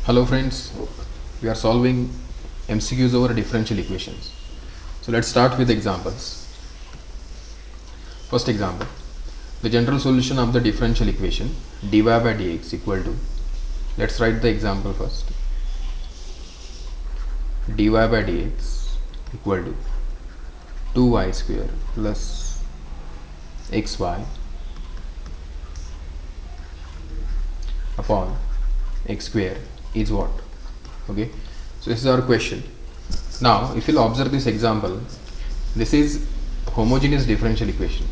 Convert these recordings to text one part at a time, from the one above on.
Hello friends, we are solving MCQs over differential equations. So let's start with examples. First example, the general solution of the differential equation dy by dx equal to, let's write the example first. Dy by dx equal to 2y square plus xy upon x square is what? Okay, so this is our question. Now if you'll observe this example, this is homogeneous differential equation,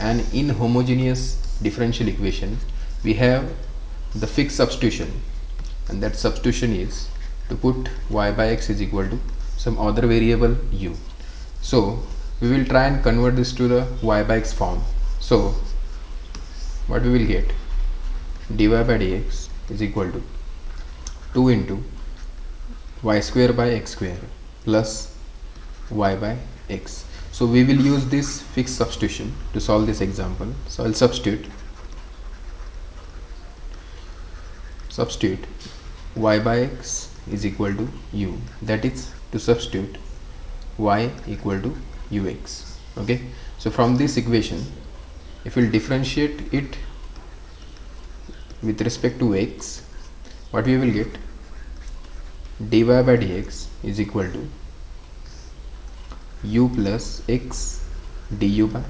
and in homogeneous differential equation we have the fixed substitution, and that substitution is to put y by x is equal to some other variable u. So we will try and convert this to the y by x form. So what we will get, dy by dx is equal to 2 into y square by x square plus y by x. So we will use this fixed substitution to solve this example. So I'll substitute y by x is equal to u, that is to substitute y equal to ux. Okay, so from this equation, if we'll differentiate it with respect to x, what we will get, dy by dx is equal to u plus x du by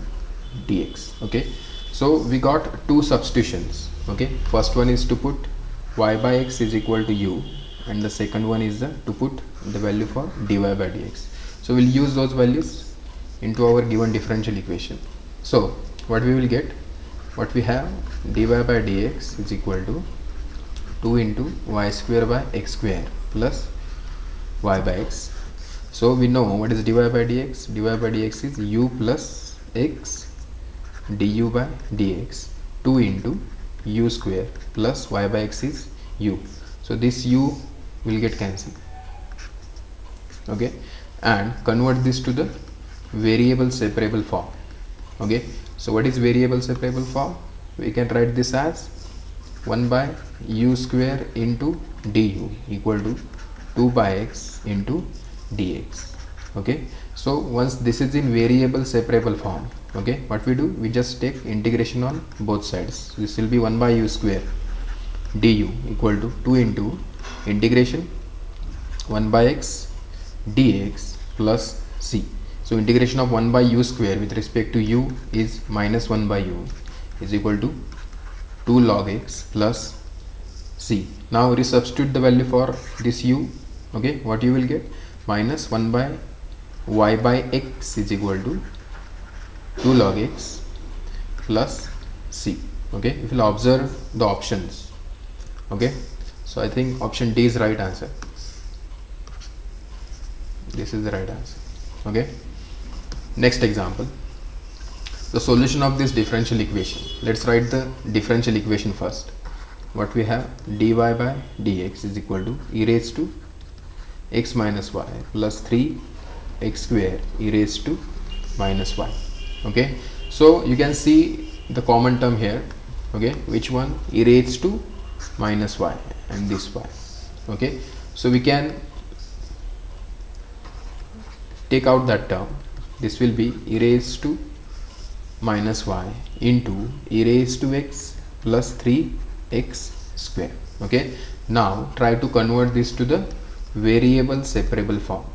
dx. Okay, so we got two substitutions. Okay, first one is to put y by x is equal to u, and the second one is to put the value for dy by dx. So we'll use those values into our given differential equation. So what we will get, what we have, dy by dx is equal to 2 into y square by x square plus y by x. So we know what is dy by dx. Dy by dx is u plus x du by dx, 2 into u square plus y by x is u. So this u will get cancelled. Okay, and convert this to the variable separable form. Okay, so what is variable separable form? We can write this as 1 by u square into du equal to 2 by x into dx. Okay, so once this is in variable separable form, okay, what we do, we just take integration on both sides. This will be 1 by u square du equal to 2 into integration 1 by x dx plus c. So integration of 1 by u square with respect to u is minus 1 by u is equal to 2 log x plus c. Now resubstitute the value for this u. Okay, what you will get, minus 1 by y by x is equal to 2 log x plus c. Okay, if you observe the options, okay, so I think option D is right answer. This is the right answer. Okay, next example, the solution of this differential equation. Let's write the differential equation first. What we have, dy by dx is equal to e raised to x minus y plus 3 x square e raised to minus y. Okay, so you can see the common term here. Okay, which one? E raised to minus y and this y. Okay, so we can take out that term. This will be e raised to minus y into e raised to x plus 3x square. Okay, now try to convert this to the variable separable form.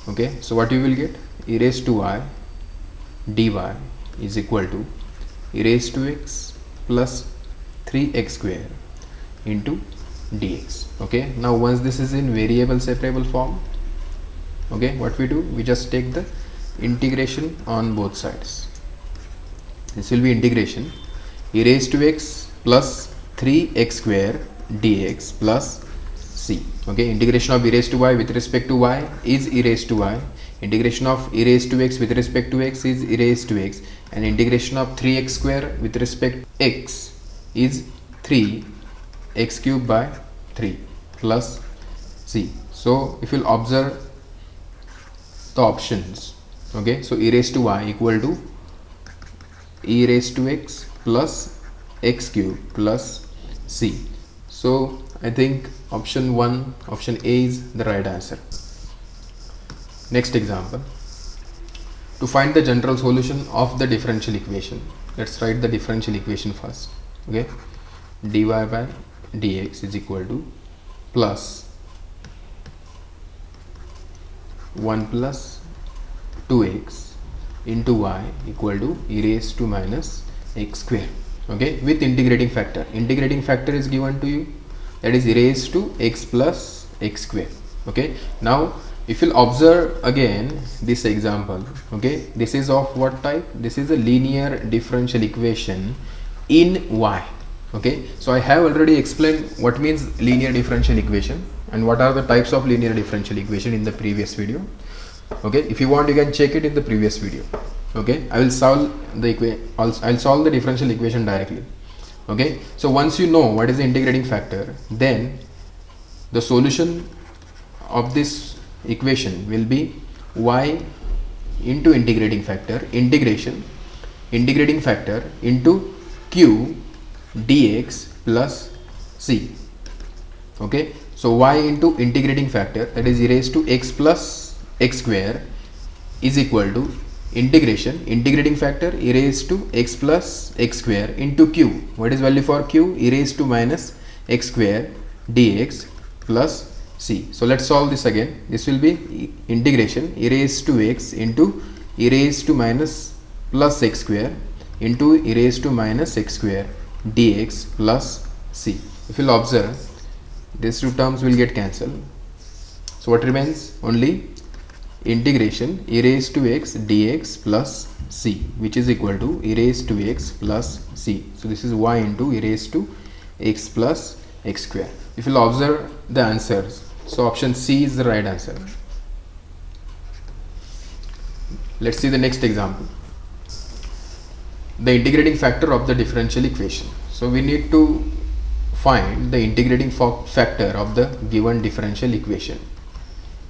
Okay, so what you will get, e raised to y dy is equal to e raised to x plus 3x square into dx. Okay, now once this is in variable separable form, okay, what we do, we just take the integration on both sides. This will be integration e raised to x plus 3x square dx plus c. Okay, integration of e raised to y with respect to y is e raised to y, integration of e raised to x with respect to x is e raised to x, and integration of 3x square with respect to x is 3x cube by 3 plus c. So if you'll observe the options. Okay, so e raised to y equal to e raised to x plus x cube plus c. So I think option 1, option A is the right answer. Next example. To find the general solution of the differential equation, let's write the differential equation first. Okay, dy by dx is equal to plus 1 plus 2x into y equal to e raised to minus x square. Okay, with integrating factor. Integrating factor is given to you, that is e raised to x plus x square. Okay, now if you'll observe again this example, okay, this is of what type? This is a linear differential equation in y. Okay, so I have already explained what means linear differential equation and what are the types of linear differential equation in the previous video. Okay, if you want you can check it in the previous video. Okay, I will solve the I'll solve the differential equation directly. Okay, so once you know what is the integrating factor, then the solution of this equation will be y into integrating factor, integrating factor into q dx plus c. Okay, so y into integrating factor, that is e raised to x plus x square, is equal to integrating factor e raised to x plus x square into q. What is value for q? E raised to minus x square dx plus c. So let's solve this again. This will be integration e raised to x into e raised to minus plus x square into e raised to minus x square dx plus c. If you'll observe, these two terms will get cancelled. So what remains? Only integration e raised to x dx plus c, which is equal to e raised to x plus c. So this is y into e raised to x plus x square. If you'll observe the answers, so option C is the right answer. Let's see the next example. The integrating factor of the differential equation. So we need to find the integrating factor of the given differential equation,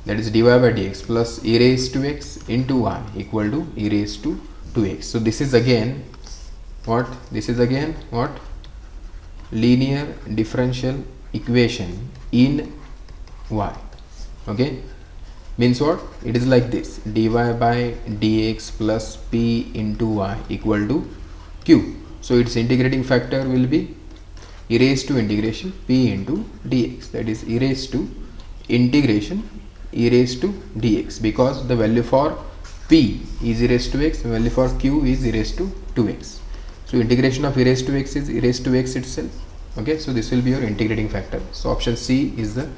that is dy by dx plus e raised to x into y equal to e raised to 2x. So this is again what? This is again what? Linear differential equation in y. Okay, means what? It is like this: dy by dx plus p into y equal to q. So its integrating factor will be e raised to integration p into dx, that is e raised to integration e raised to dx, because the value for p is e raised to x, the value for q is e raised to 2x. So integration of e raised to x is e raised to x itself. Okay, so this will be your integrating factor. So option C is the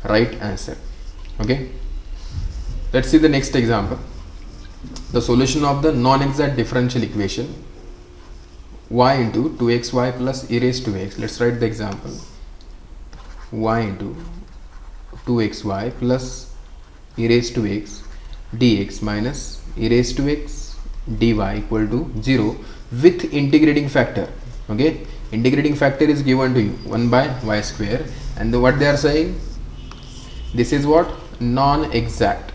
right answer. Okay, let's see the next example. The solution of the non-exact differential equation y into 2xy plus e raised to x. Let's write the example: y into 2xy plus e raised to x dx minus e raised to x dy equal to 0 with integrating factor. Okay, integrating factor is given to you 1 by y square, and what they are saying, this is what? Non-exact.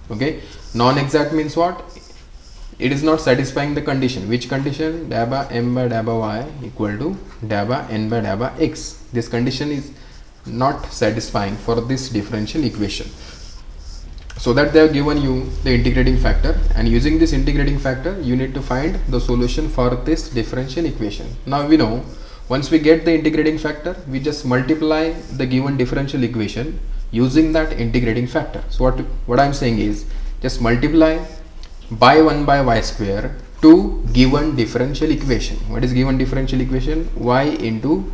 Okay, non-exact means what? It is not satisfying the condition. Which condition? DA by m by dA by y equal to dA by n by dA by x. This condition is not satisfying for this differential equation. So that they have given you the integrating factor, and using this integrating factor you need to find the solution for this differential equation. Now we know, once we get the integrating factor, we just multiply the given differential equation using that integrating factor. So what I am saying is, just multiply by 1 by y square to given differential equation. What is given differential equation? Y into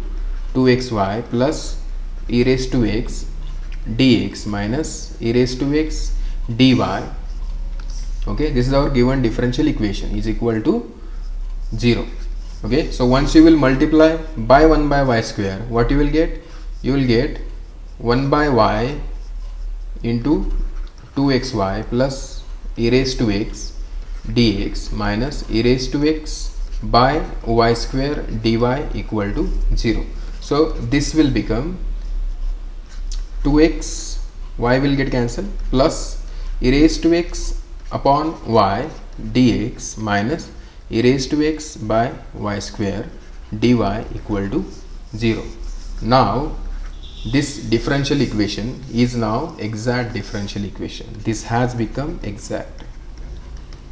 2xy plus e raised to x dx minus e raised to x dy. Okay, this is our given differential equation, is equal to 0. Okay, so once you will multiply by 1 by y square, what you will get? You will get 1 by y into 2xy plus e raised to x dx minus e raised to x by y square dy equal to 0. So this will become 2x y will get cancelled, plus e raised to x upon y dx minus e raised to x by y square dy equal to 0. Now this differential equation is now exact differential equation. This has become exact.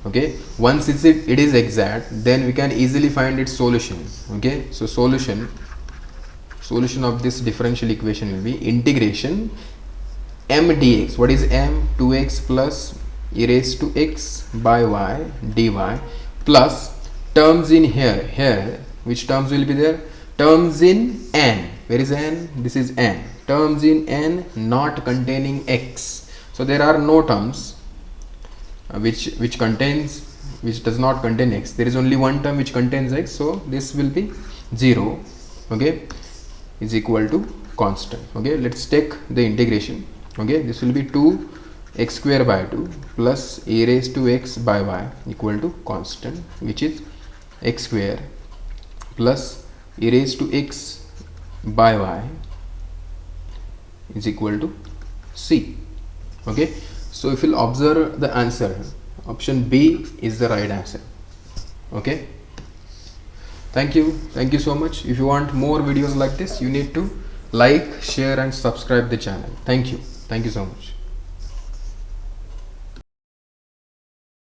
Okay, once it is exact, then we can easily find its solution. Okay, so solution of this differential equation will be integration m dx. What is m? 2x plus e raised to x by y dy plus terms in here. Which terms will be there? Terms in n. Where is n? This is n. Terms in n not containing x. So there are no terms which does not contain x. There is only one term which contains x. So this will be 0. Okay, is equal to constant. Okay, let's take the integration. Okay, this will be 2x square by 2 plus e raised to x by y equal to constant, which is x square plus e raised to x by y is equal to c. Okay, so if you'll observe the answer, option B is the right answer. Okay, thank you so much. If you want more videos like this, you need to like, share and subscribe the channel. Thank you so much.